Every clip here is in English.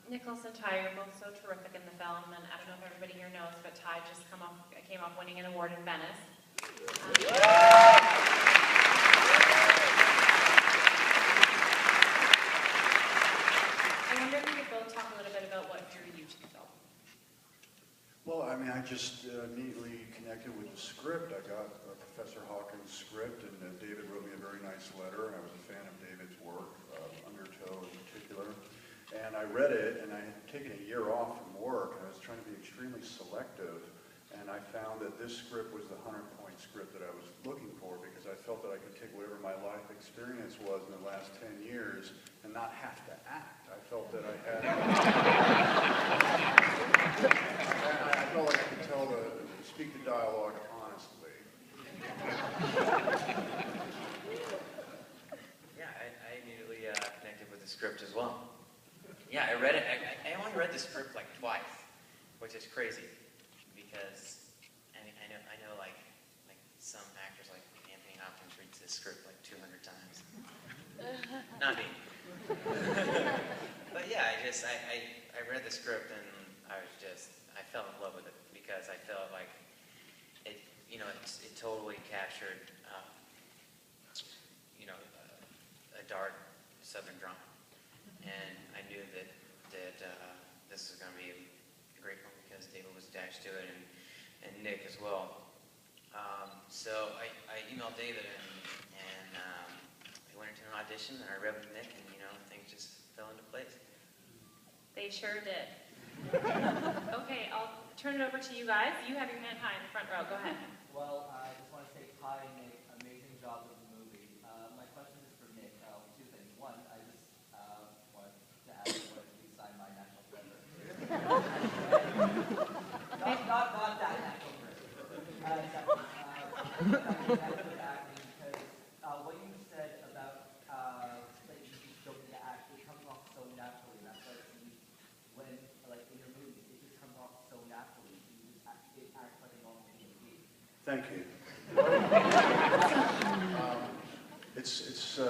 Nicholas and Ty, you're both so terrific in the film, and I don't know if everybody here knows, but Ty just came off winning an award in Venice. I wonder if you could both talk a little bit about what drew you to the film. Well, I mean, I just neatly connected with the script. I got Professor Hawkins' script, and David wrote me a very nice letter. I was a fan of David's work, Undertow in particular. And I read it, and I had taken a year off from work, and I was trying to be extremely selective. And I found that this script was the 100-point script that I was looking for, because I felt that I could take whatever my life experience was in the last 10 years and not have to act. I felt that I had... I felt like I could speak the dialogue honestly. Yeah, I immediately connected with the script as well. Yeah, I read it. I only read the script like twice, which is crazy, because I know like some actors like Anthony Hopkins reads this script like 200 times. Not me. But yeah, I read the script and I fell in love with it, because I felt like it totally captured a dark Southern drama. And I knew that this was going to be a great one, because David was attached to it, and Nick as well. So I emailed David, and I went into an audition, and I read with Nick, and things just fell into place. They sure did. Okay, I'll turn it over to you guys. You have your hand high in the front row. Go ahead. Well, I just want to say Ty and Nick, amazing job with the movie. My question is for Nick. Two things. One, I just wanted to ask you to please sign my National Treasure. Not that National Treasure. Second, acting, because what you said about that you just don't need to act, it comes off so naturally. That's why it seems when, like in your movies, it just comes off so naturally. You just act like a normal human being. Thank you.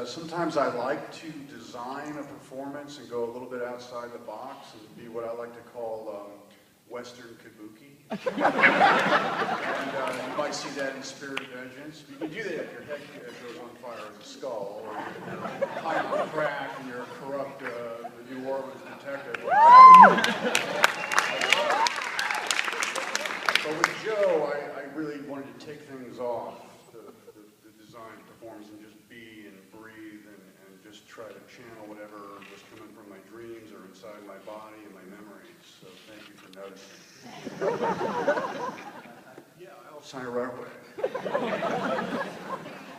Sometimes I like to design a performance and go a little bit outside the box and be what I like to call Western kabuki. And you might see that in Spirit of Vengeance. You can do that if your head goes on fire as a skull, or you're high on crack and you're a corrupt New Orleans detective. But with Joe, I really wanted to take things off the design performance and just be and breathe and just try to channel whatever was coming from my dreams or inside my body and my memories. So thank you for noticing. Yeah, I'll sign it right away.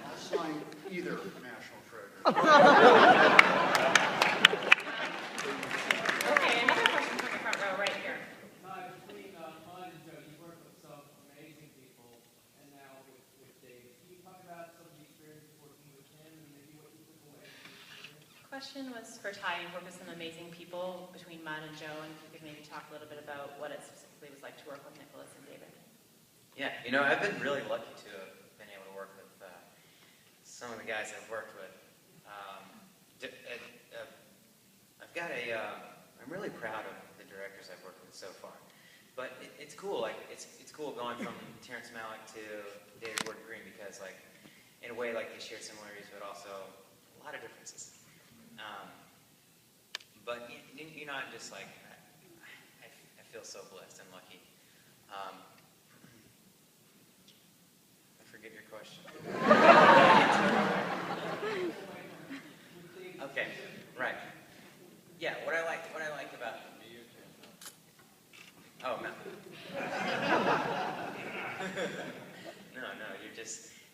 I'll sign either National Treasure. Okay, another question from the front row right here. Between Mud and Joe, you worked with some amazing people, and now with David. Can you talk about some of the experience working with him and maybe what you took away from his experience? Question was for Ty. You worked with some amazing people between Mud and Joe, and if you could maybe talk a little bit about what it specifically was like to work with Nicholas and David. Yeah, I've been really lucky to have been able to work with some of the guys I've worked with. I'm really proud of the directors I've worked with so far. But it's cool, it's cool going from Terrence Malick to David Gordon Green, because in a way they share similarities, but also a lot of differences. But I'm just I feel so blessed and lucky. I forget your question. Okay, right. Yeah, what I liked about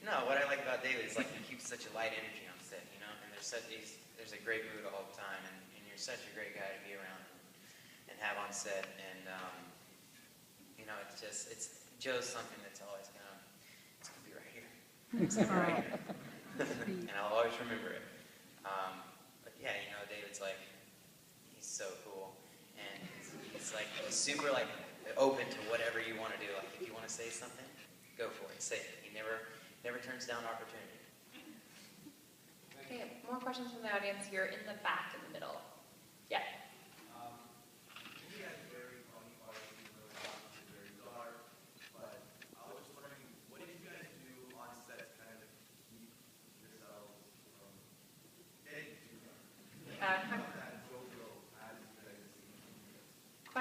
no. What I like about David is he keeps such a light energy on set, and there's a great mood all the time, and you're such a great guy to be around and have on set, and Joe's something that's always gonna be right here. It's gonna be right here. And I'll always remember it. But yeah, David's he's so cool, and he's super open to whatever you want to do. If you want to say something, go for it. Say it. He never turns down opportunity. Okay, more questions from the audience here in the back, in the middle. Yeah.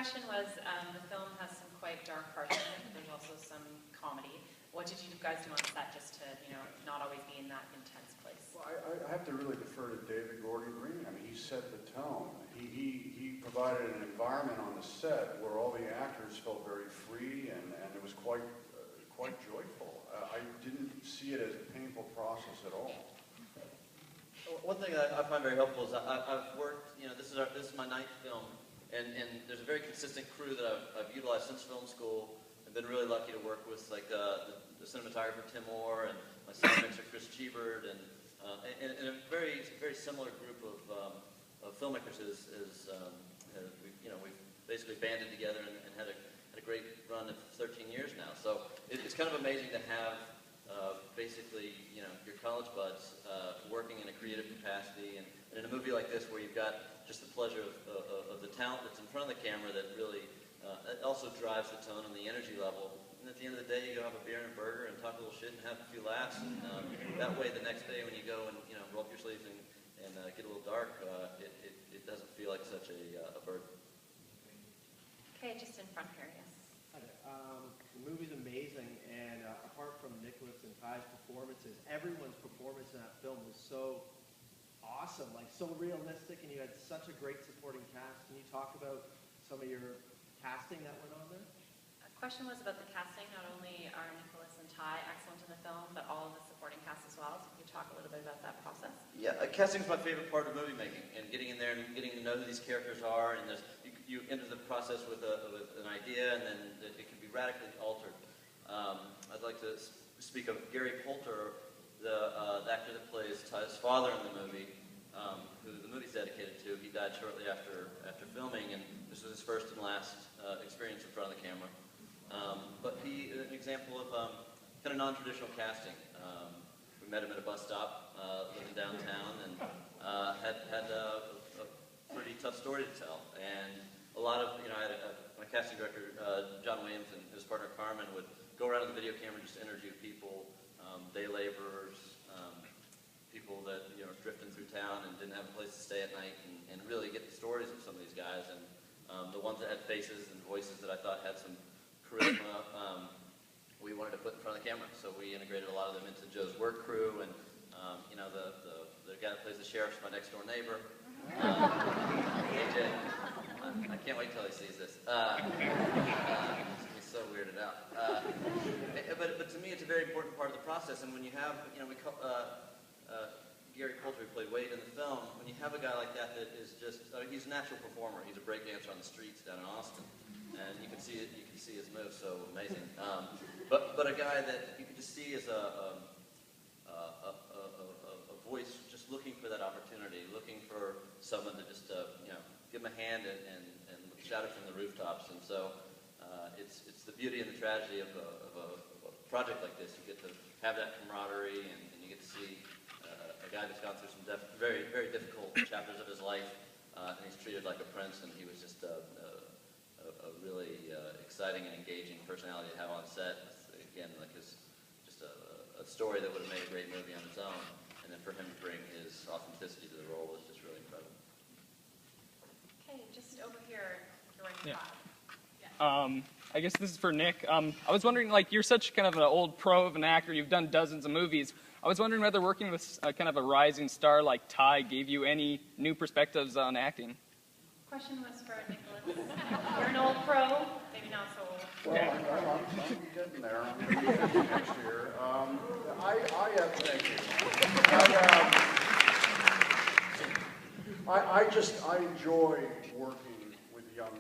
question was, the film has some quite dark parts in it, but there's also some comedy. What did you guys do on set just to, not always be in that intense place? Well, I have to really defer to David Gordon Green. I mean, he set the tone. He provided an environment on the set where all the actors felt very free, and it was quite joyful. I didn't see it as a painful process at all. One thing that I find very helpful is I've worked, this is my 9th film, and there's a very consistent crew that I've utilized since film school. I've been really lucky to work with like the cinematographer Tim Moore and my sound mixer Chris Cheebert, and a very similar group of filmmakers we've basically banded together and had a great run of 13 years now. So it's kind of amazing to have basically, your college buds working in a creative capacity, and in a movie like this where you've got just the pleasure of the talent that's in front of the camera that really it also drives the tone and the energy level. And at the end of the day, you go have a beer and a burger and talk a little shit and have a few laughs. And that way, the next day when you go and roll up your sleeves and get a little dark, it doesn't feel like such a burden. Okay, just in front here, yes. Hi there. The movie's amazing, and apart from Nicholas and Ty's performances, everyone's performance in that film was so awesome, like so realistic, and you had such a great supporting cast. Can you talk about some of your casting that went on there? A question was about the casting. Not only are Nicholas and Ty excellent in the film, but all of the supporting cast as well. So can you talk a little bit about that process? Yeah, casting is my favorite part of movie making, and getting in there and getting to know who these characters are. And you enter the process with an idea, and then it can be radically altered. I'd like to speak of Gary Poulter, the actor that plays Ty's father in the movie, who the movie's dedicated to. He died shortly after filming, and this was his first and last experience in front of the camera. But he is an example of kind of non-traditional casting. We met him at a bus stop, living downtown, and had a pretty tough story to tell. And a lot of, my casting director, John Williams, and his partner Carmen would go around with the video camera and just interview people, day laborers, people that were drifting through town and didn't have a place to stay at night, and really get the stories of some of these guys. And the ones that had faces and voices that I thought had some charisma, we wanted to put in front of the camera. So we integrated a lot of them into Joe's work crew, and the guy that plays the sheriff's my next door neighbor, AJ. I can't wait till he sees this. He's so weirded out. But to me, it's a very important part of the process. And when you have, Gary Poulter, who played Wade in the film, when you have a guy like that is just, he's a natural performer. He's a breakdancer on the streets down in Austin, and you can see it. You can see his moves, so amazing. But a guy that you can just see as a voice, just looking for that opportunity, looking for someone to just give him a hand and shout it from the rooftops. And so it's the beauty and the tragedy of a project like this. You get to have that camaraderie, and you get to see a guy that's gone through some very, very difficult chapters of his life, and he's treated like a prince, and he was just a really exciting and engaging personality to have on set. Again, like just a story that would have made a great movie on its own, and then for him to bring his authenticity to the role was just really incredible. Okay, just over here, you're right. Yeah. I guess this is for Nick. I was wondering, you're such kind of an old pro of an actor. You've done dozens of movies. I was wondering whether working with kind of a rising star like Ty gave you any new perspectives on acting. Question was for Nicholas. You're an old pro, maybe not so old. Well, I'm getting there. I'm going to be 50 next year. Thank you. I enjoy working with young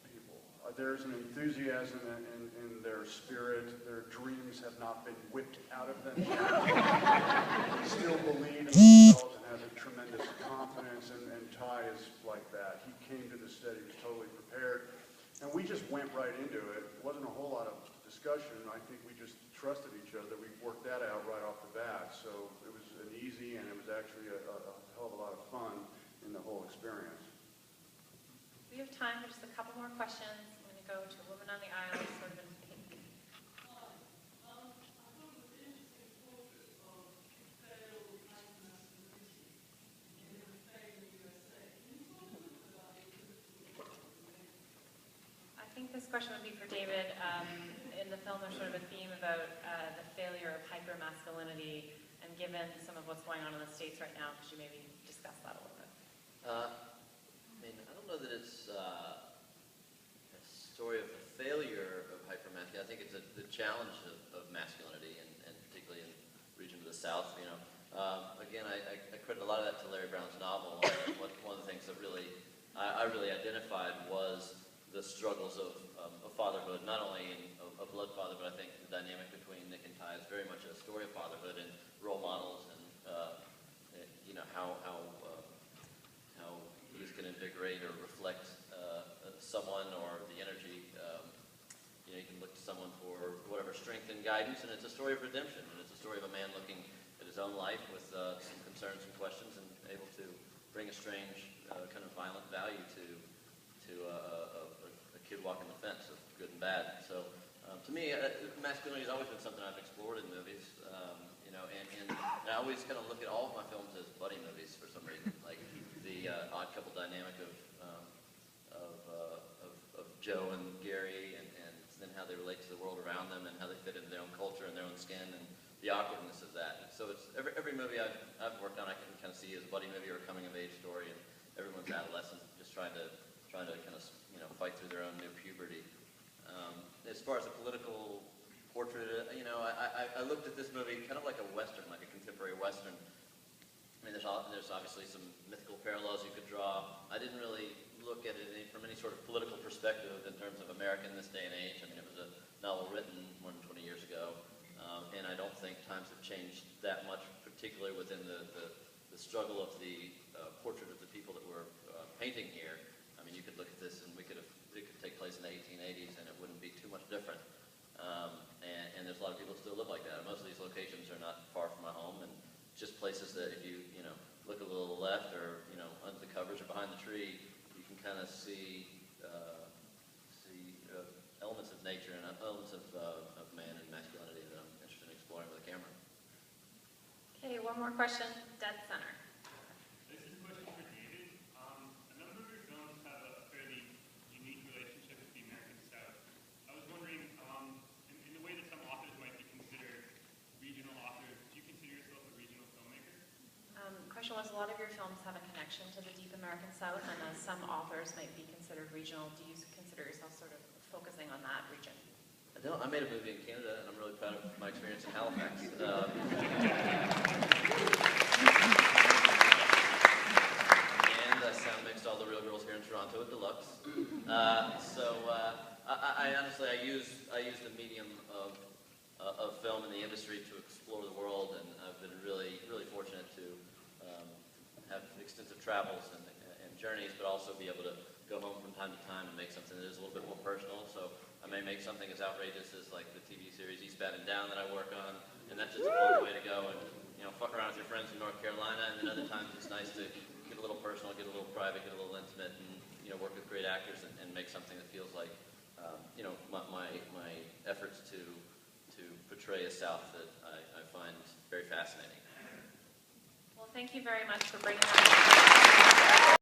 people. There's an enthusiasm in their spirit. Their dreams have not been whipped out of them yet. They still believe in themselves and have a tremendous confidence, and Ty is like that. He came to the set, he was totally prepared, and we just went right into it. It wasn't a whole lot of discussion. I think we just trusted each other. We worked that out right off the bat, so it was an easy, and it was actually a hell of a lot of fun in the whole experience. We have time for just a couple more questions. I'm going to go to a woman on the aisle, sort of in pink. question would be for David. In the film, there's sort of a theme about the failure of hyper-masculinity, and given some of what's going on in the States right now, could you maybe discuss that a little bit? I mean, I don't know that it's a story of the failure of hypermasculinity. I think it's the challenge of masculinity, and particularly in the region of the South. You know, again, I credit a lot of that to Larry Brown's novel. One of the things that I really identified was the struggles of fatherhood, not only in a blood father, but I think the dynamic between Nick and Ty is very much a story of fatherhood and role models, and you know how youth can invigorate or reflect someone, or the energy. You know, you can look to someone for whatever strength and guidance, and it's a story of redemption, and it's a story of a man looking at his own life with some concerns and questions, and able to bring a strange kind of violent value to a kid walking the fence of good and bad. So to me, masculinity has always been something I've explored in movies. You know, and I always kind of look at all of my films as buddy movies for some reason, like the odd couple dynamic of Joe and Gary, and then how they relate to the world around them, and how they fit into their own culture and their own skin, and the awkwardness of that. And so it's every movie I've worked on, I can kind of see as a buddy movie or a coming of age story, and everyone's adolescent, just trying to kind of fight through their own new puberty. As far as a political portrait, you know, I looked at this movie kind of like a Western, like a contemporary Western. I mean, there's obviously some mythical parallels you could draw. I didn't really look at it from any sort of political perspective in terms of America in this day and age. I mean, it was a novel written more than 20 years ago, and I don't think times have changed that much, particularly within the struggle of the portrait of the people that we're painting here. I mean, you could look at this, and it could take place in the 1880s, and it wouldn't be too much different. And there's a lot of people who still live like that. Most of these locations are not far from my home, and just places that if you look a little left, or under the covers or behind the tree, you can kind of see elements of nature and elements of man and masculinity that I'm interested in exploring with a camera. Okay, one more question, dead center. This is a question for David. A number of your films have a fairly unique relationship with the American South. I was wondering, in the way that some authors might be considered regional authors, do you consider yourself a regional filmmaker? Question was, a lot of your films have a connection to the deep American South, and as some authors might be considered regional, do you consider yourself sort of focusing on that region? No, I made a movie in Canada, and I'm really proud of my experience in Halifax. And I sound mixed all the real girls here in Toronto at Deluxe. I honestly use the medium of film in the industry to explore the world, and I've been really fortunate to have extensive travels and journeys, but also be able to go home from time to time and make something that is a little bit more personal. So I may make something as outrageous as like the TV series Eastbound and Down that I work on, and that's just a fun way to go and fuck around with your friends in North Carolina. And then other times it's nice to get a little personal, get a little private, get a little intimate, and work with great actors and make something that feels like my efforts to portray a South that I find very fascinating. Well, thank you very much for bringing that.